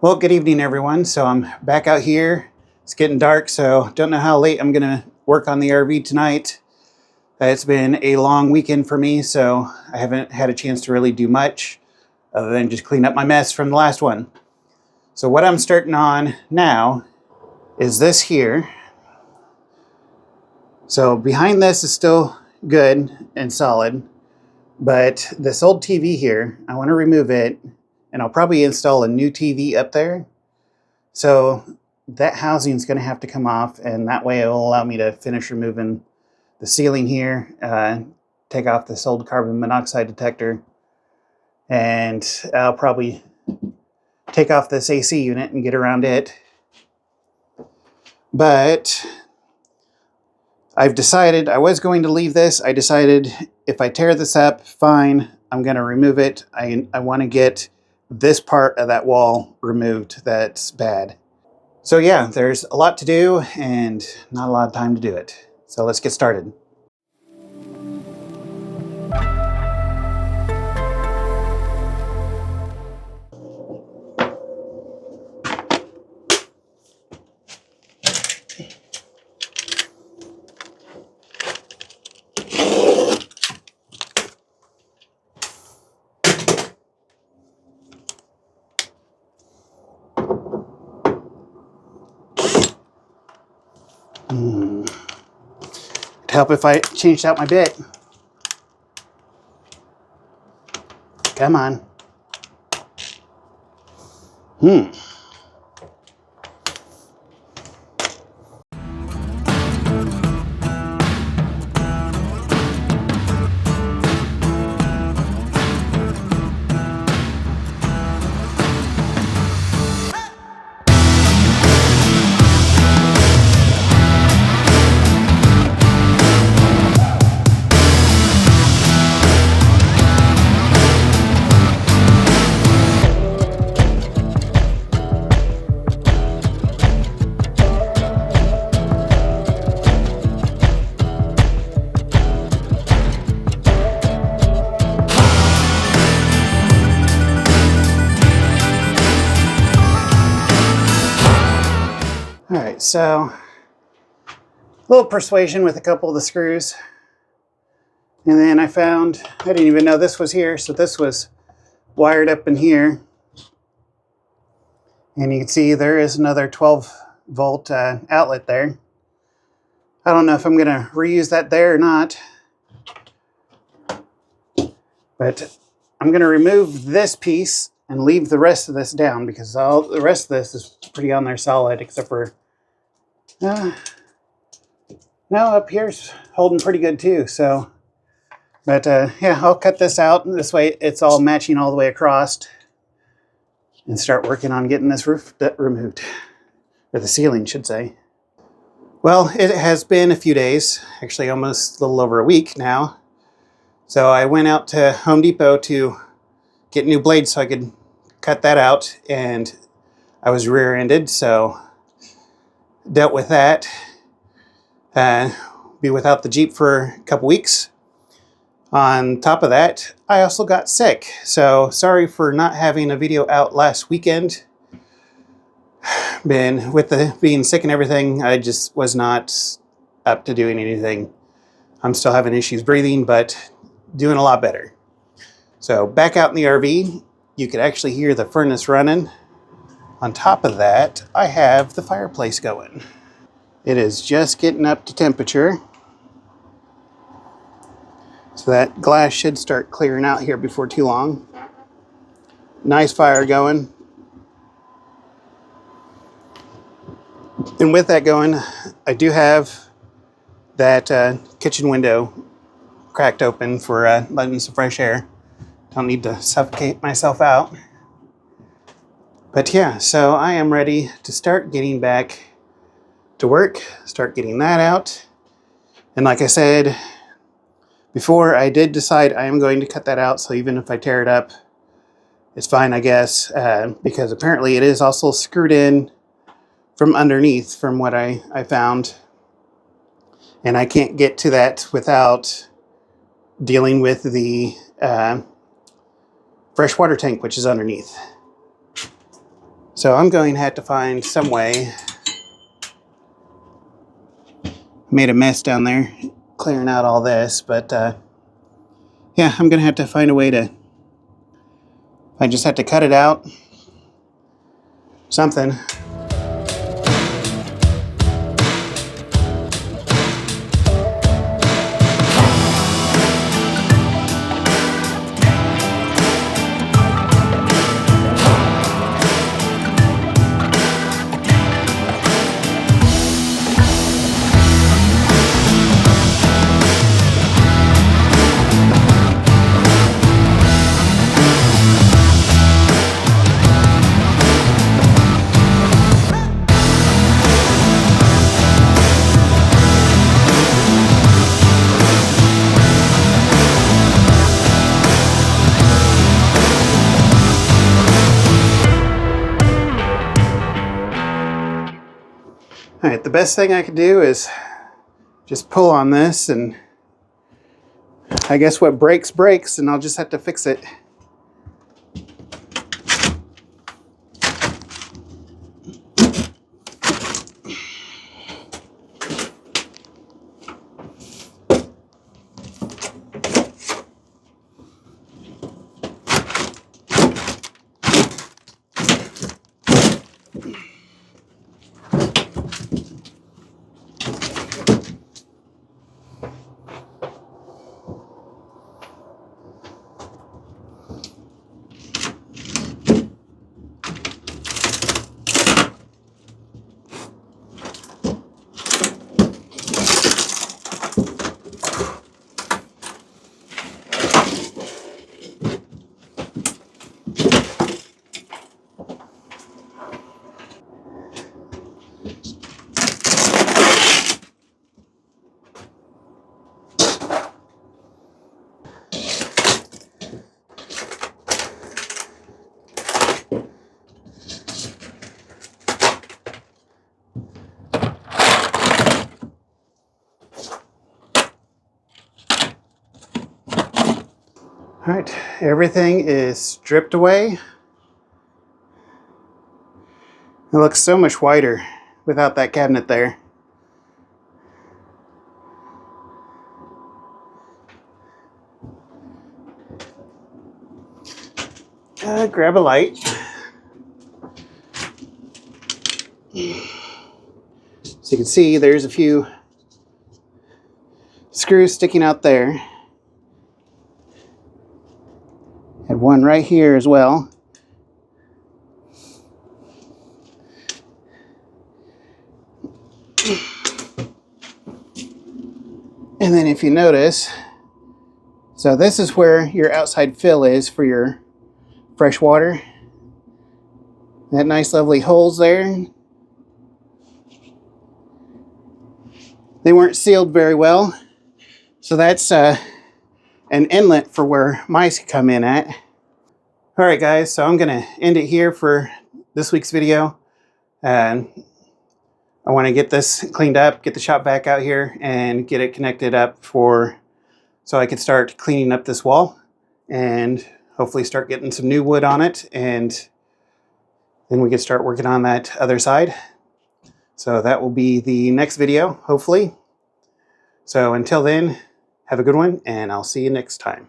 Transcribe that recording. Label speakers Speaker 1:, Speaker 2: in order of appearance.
Speaker 1: Well, good evening, everyone. So I'm back out here. It's getting dark, so don't know how late I'm gonna work on the RV tonight. It's been a long weekend for me, so I haven't had a chance to really do much other than just clean up my mess from the last one. So what I'm starting on now is this here. So behind this is still good and solid, but this old TV here, I want to remove it, and I'll probably install a new TV up there. So that housing is going to have to come off, and that way it will allow me to finish removing the ceiling here, take off this old carbon monoxide detector, and I'll probably take off this AC unit and get around it. But I've decided I was going to leave this. I decided if I tear this up, fine, I'm going to remove it. I want to get this part of that wall removed that's bad. So yeah, there's a lot to do and not a lot of time to do it. So let's get started. It'd help if I changed out my bit. Come on. All right, so a little persuasion with a couple of the screws. And then I found, I didn't even know this was here, so this was wired up in here. And you can see there is another 12-volt outlet there. I don't know if I'm going to reuse that there or not. But I'm going to remove this piece and leave the rest of this down because all the rest of this is pretty on there solid, except for no, up here's holding pretty good too. So, but yeah, I'll cut this out. This way it's all matching all the way across, and start working on getting this roof removed, or the ceiling, should say. Well, it has been a few days, actually almost a little over a week now. So I went out to Home Depot to get new blades so I could cut that out, and I was rear-ended, so dealt with that. Be without the Jeep for a couple weeks. On top of that, I also got sick, so sorry for not having a video out last weekend. With the being sick and everything, I just was not up to doing anything. I'm still having issues breathing, but doing a lot better. So back out in the RV, you could actually hear the furnace running. On top of that, I have the fireplace going. It is just getting up to temperature. So that glass should start clearing out here before too long. Nice fire going. And with that going, I do have that kitchen window cracked open for letting some fresh air. Don't need to suffocate myself out. But yeah, so I am ready to start getting back to work, start getting that out. And like I said before, I did decide I am going to cut that out, so even if I tear it up, it's fine, I guess, because apparently it is also screwed in from underneath from what I found. And I can't get to that without dealing with the fresh water tank, which is underneath. So I'm going to have to find some way. Made a mess down there clearing out all this, but yeah, I'm gonna have to find a way to, I just have to cut it out, something. All right, the best thing I could do is just pull on this, and I guess what breaks, breaks, and I'll just have to fix it. All right, everything is stripped away. It looks so much whiter without that cabinet there. Grab a light. So you can see there's a few screws sticking out there. Had one right here as well. And then if you notice, so this is where your outside fill is for your fresh water. That nice lovely holes there. They weren't sealed very well. So that's an inlet for where mice come in at. All right guys, so I'm gonna end it here for this week's video. And I wanna get this cleaned up, get the shop vac out here and get it connected up so I can start cleaning up this wall and hopefully start getting some new wood on it, and then we can start working on that other side. So that will be the next video, hopefully. So until then, have a good one, and I'll see you next time.